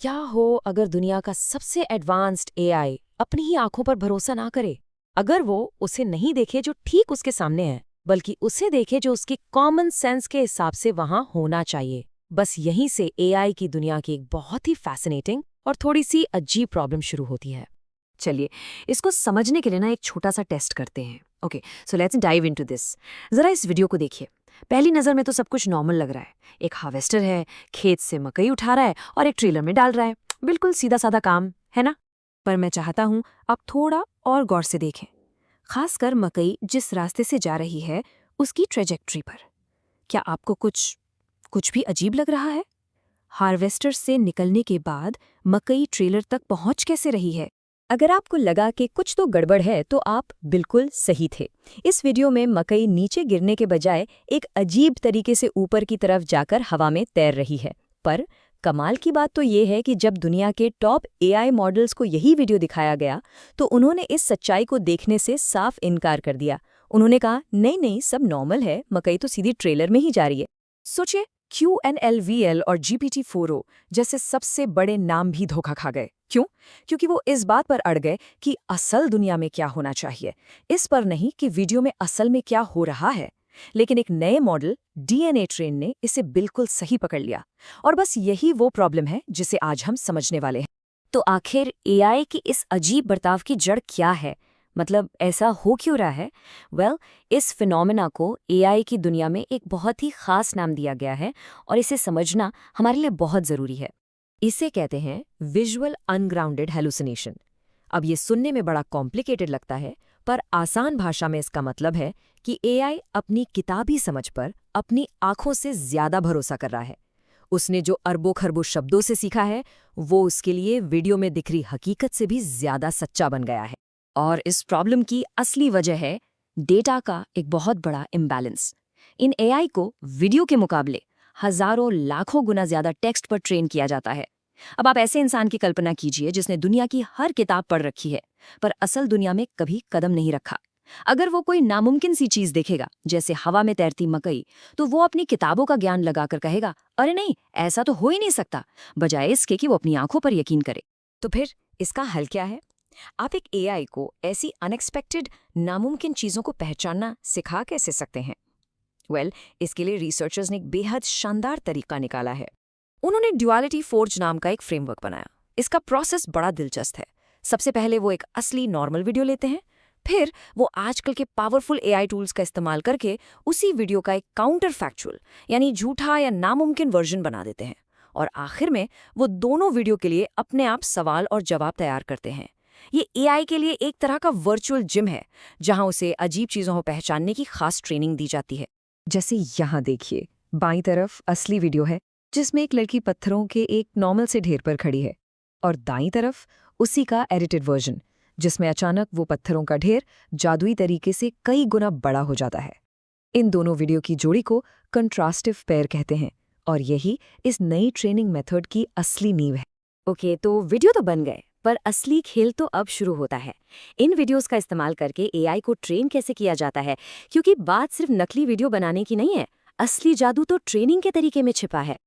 क्या हो अगर दुनिया का सबसे एडवांस्ड एआई अपनी ही आंखों पर भरोसा ना करे? अगर वो उसे नहीं देखे जो ठीक उसके सामने है, बल्कि उसे देखे जो उसकी कॉमन सेंस के हिसाब से वहां होना चाहिए। बस यहीं से एआई की दुनिया की एक बहुत ही फैसिनेटिंग और थोड़ी सी अजीब प्रॉब्लम शुरू होती है। चलिए, इसको समझने के लिए ना एक छोटा सा टेस्ट करते हैं। Okay, so let's dive into this. जरा इस वीडियो को देखिए। पहली नज़र में तो सब कुछ नॉर्मल लग रहा है। एक हार्वेस्टर है, खेत से मकई उठा रहा है और एक ट्रेलर में डाल रहा है। बिल्कुल सीधा साधा काम है ना। पर मैं चाहता हूँ आप थोड़ा और गौर से देखें, खासकर मकई जिस रास्ते से जा रही है उसकी ट्रेजेक्ट्री पर। क्या आपको कुछ कुछ भी अजीब लग रहा है? हार्वेस्टर से निकलने के बाद मकई ट्रेलर तक पहुंच कैसे रही है? अगर आपको लगा कि कुछ तो गड़बड़ है तो आप बिल्कुल सही थे। इस वीडियो में मकई नीचे गिरने के बजाय एक अजीब तरीके से ऊपर की तरफ जाकर हवा में तैर रही है। पर कमाल की बात तो ये है कि जब दुनिया के टॉप एआई मॉडल्स को यही वीडियो दिखाया गया तो उन्होंने इस सच्चाई को देखने से साफ इनकार कर दिया। उन्होंने कहा नहीं नहीं, सब नॉर्मल है, मकई तो सीधी ट्रेलर में ही जा रही है। सोचिए, QNLVL और GPT-4o जैसे सबसे बड़े नाम भी धोखा खा गए। क्यों? क्योंकि वो इस बात पर अड़ गए कि असल दुनिया में क्या होना चाहिए, इस पर नहीं कि वीडियो में असल में क्या हो रहा है। लेकिन एक नए मॉडल DNA ट्रेन ने इसे बिल्कुल सही पकड़ लिया। और बस यही वो प्रॉब्लम है जिसे आज हम समझने वाले हैं। तो आखिर एआई की इस अजीब बर्ताव की जड़ क्या है? मतलब ऐसा हो क्यों रहा है? इस फिनोमेना को एआई की दुनिया में एक बहुत ही खास नाम दिया गया है और इसे समझना हमारे लिए बहुत ज़रूरी है। इसे कहते हैं विजुअल अनग्राउंडेड हेलुसिनेशन। अब ये सुनने में बड़ा कॉम्प्लिकेटेड लगता है, पर आसान भाषा में इसका मतलब है कि एआई अपनी किताबी समझ पर अपनी आंखों से ज्यादा भरोसा कर रहा है। उसने जो अरबों खरबों शब्दों से सीखा है, वो उसके लिए वीडियो में दिख रही हकीकत से भी ज्यादा सच्चा बन गया है। और इस प्रॉब्लम की असली वजह है डेटा का एक बहुत बड़ा इम्बैलेंस। इन एआई को वीडियो के मुकाबले हजारों लाखों गुना ज्यादा टेक्स्ट पर ट्रेन किया जाता है। अब आप ऐसे इंसान की कल्पना कीजिए जिसने दुनिया की हर किताब पढ़ रखी है, पर असल दुनिया में कभी कदम नहीं रखा। अगर वो कोई नामुमकिन सी चीज देखेगा, जैसे हवा में तैरती मकई, तो वो अपनी किताबों का ज्ञान लगाकर कहेगा, अरे नहीं, ऐसा तो हो ही नहीं सकता, बजाय इसके कि वो अपनी आंखों पर यकीन करे। तो फिर इसका हल क्या है? आप एक एआई को ऐसी अनएक्सपेक्टेड, नामुमकिन चीजों को पहचानना सिखा कैसे सकते हैं? इसके लिए रिसर्चर्स ने एक बेहद शानदार तरीका निकाला है। उन्होंने ड्युअलिटी फोर्ज नाम का एक फ्रेमवर्क बनाया। इसका प्रोसेस बड़ा दिलचस्प है। सबसे पहले वो एक असली नॉर्मल वीडियो लेते हैं, फिर वो आजकल के पावरफुल एआई टूल्स का इस्तेमाल करके उसी वीडियो का एक काउंटर फैक्चुअल यानी झूठा या नामुमकिन वर्जन बना देते हैं, और आखिर में वो दोनों वीडियो के लिए अपने आप सवाल और जवाब तैयार करते हैं। ये एआई के लिए एक तरह का वर्चुअल जिम है, जहां उसे अजीब चीजों को पहचानने की खास ट्रेनिंग दी जाती है। जैसे यहाँ देखिए, बाईं तरफ असली वीडियो है जिसमें एक लड़की पत्थरों के एक नॉर्मल से ढेर पर खड़ी है, और दाईं तरफ उसी का एडिटेड वर्जन जिसमें अचानक वो पत्थरों का ढेर जादुई तरीके से कई गुना बड़ा हो जाता है। इन दोनों वीडियो की जोड़ी को कंट्रास्टिव पेयर कहते हैं, और यही इस नई ट्रेनिंग मेथड की असली नींव है। ओके, तो वीडियो तो बन गए, पर असली खेल तो अब शुरू होता है। इन वीडियोस का इस्तेमाल करके एआई को ट्रेन कैसे किया जाता है, क्योंकि बात सिर्फ नकली वीडियो बनाने की नहीं है, असली जादू तो ट्रेनिंग के तरीके में छिपा है।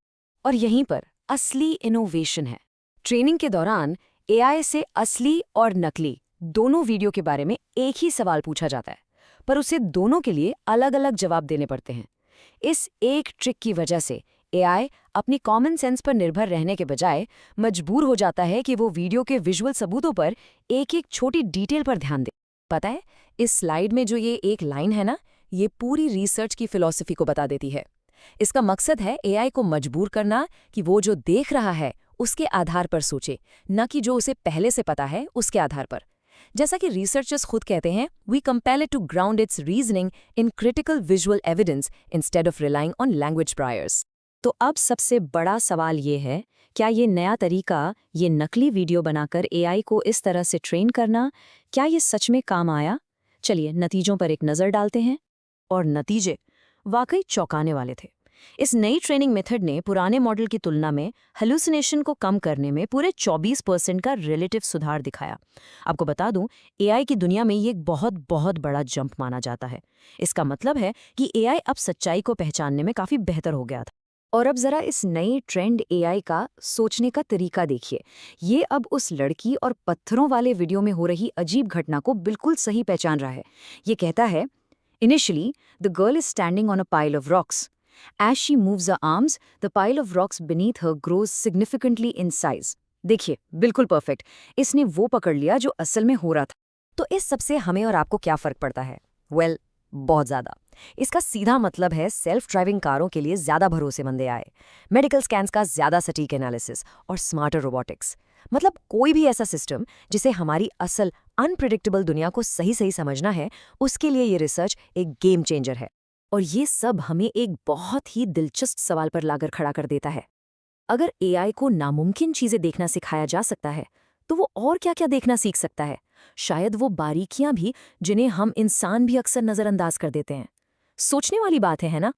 और यहीं पर असली इनोवेशन है। ट्रेनिंग के दौरान एआई से असली और नकली दोनों वीडियो के बारे में एक ही सवाल पूछा जाता है, पर उसे दोनों के लिए अलग अलग जवाब देने पड़ते हैं। इस एक ट्रिक की वजह से एआई अपनी कॉमन सेंस पर निर्भर रहने के बजाय मजबूर हो जाता है कि वो वीडियो के विजुअल सबूतों पर एक एक छोटी डिटेल पर ध्यान दे। पता है, इस स्लाइड में जो ये एक लाइन है ना, ये पूरी रिसर्च की फिलॉसफी को बता देती है। इसका मकसद है एआई को मजबूर करना कि वो जो देख रहा है उसके आधार पर सोचे, न कि जो उसे पहले से पता है उसके आधार पर। जैसा कि रिसर्चर्स खुद कहते हैं, we compel it to ground its reasoning in critical visual evidence instead of relying on language priors. तो अब सबसे बड़ा सवाल ये है, क्या ये नया तरीका, ये नकली वीडियो बनाकर एआई को इस तरह से ट्रेन करना, क्या ये सच में काम आया? चलिए नतीजों पर एक नज़र डालते हैं। और नतीजे वाकई चौंकाने वाले थे। इस नई ट्रेनिंग मेथड ने पुराने मॉडल की तुलना में हेलुसिनेशन को कम करने में पूरे 24% का रिलेटिव सुधार दिखाया। आपको बता दूं, एआई की दुनिया में ये एक बहुत बहुत बड़ा जंप माना जाता है। इसका मतलब है कि एआई अब सच्चाई को पहचानने में काफी बेहतर हो गया था। और अब जरा इस नई ट्रेंड एआई का सोचने का तरीका देखिए। ये अब उस लड़की और पत्थरों वाले वीडियो में हो रही अजीब घटना को बिल्कुल सही पहचान रहा है। ये कहता है, initially the girl is standing on a pile of rocks. As she moves her arms, the pile of rocks beneath her grows significantly in size. देखिए, बिल्कुल परफेक्ट। इसने वो पकड़ लिया जो असल में हो रहा था। तो इस सबसे हमें और आपको क्या फर्क पड़ता है? बहुत ज़्यादा। इसका सीधा मतलब है सेल्फ ड्राइविंग कारों के लिए ज़्यादा भरोसेमंद AI, मेडिकल स्कैन्स का ज़्यादा सटीक एनालिसिस और स्मार्टर रोबोटिक्स। मतलब कोई भी ऐसा सिस्टम जिसे हमारी असल अनप्रिडिक्टेबल दुनिया को सही सही समझना है, उसके लिए ये रिसर्च एक गेम चेंजर है। और ये सब हमें एक बहुत ही दिलचस्प सवाल पर लाकर खड़ा कर देता है। अगर AI को नामुमकिन चीजें देखना सिखाया जा सकता है, तो वो और क्या-क्या देखना सीख सकता है? शायद वो बारीकियां भी जिन्हें हम इंसान भी अक्सर नजरअंदाज कर देते हैं। सोचने वाली बात है ना?